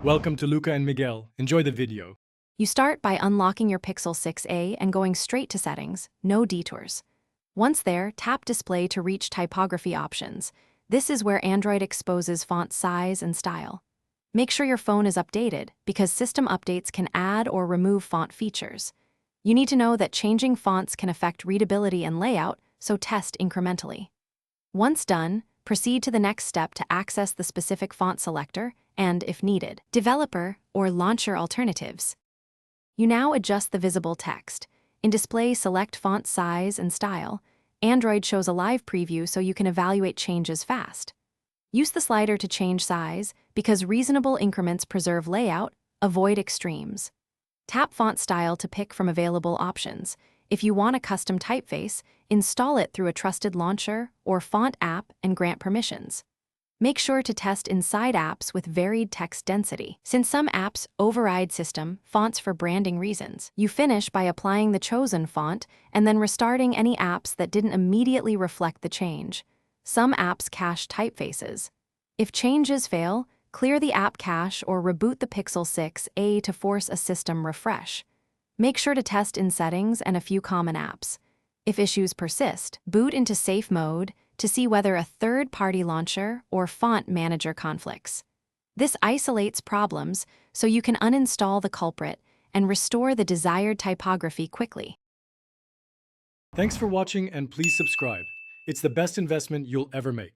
Welcome to Luca and Miguel. Enjoy the video. You start by unlocking your Pixel 6a and going straight to Settings, no detours. Once there, tap Display to reach Typography options. This is where Android exposes font size and style. Make sure your phone is updated, because system updates can add or remove font features. You need to know that changing fonts can affect readability and layout, so test incrementally. Once done, proceed to the next step to access the specific font selector and, if needed, developer or launcher alternatives. You now adjust the visible text. In Display, select font size and style. Android shows a live preview so you can evaluate changes fast. Use the slider to change size, because reasonable increments preserve layout, avoid extremes. Tap Font Style to pick from available options. If you want a custom typeface, install it through a trusted launcher or font app and grant permissions. Make sure to test inside apps with varied text density, since some apps override system fonts for branding reasons. You finish by applying the chosen font and then restarting any apps that didn't immediately reflect the change. Some apps cache typefaces. If changes fail, clear the app cache or reboot the Pixel 6a to force a system refresh. Make sure to test in Settings and a few common apps. If issues persist, boot into safe mode to see whether a third-party launcher or font manager conflicts. This isolates problems so you can uninstall the culprit and restore the desired typography quickly. Thanks for watching and please subscribe. It's the best investment you'll ever make.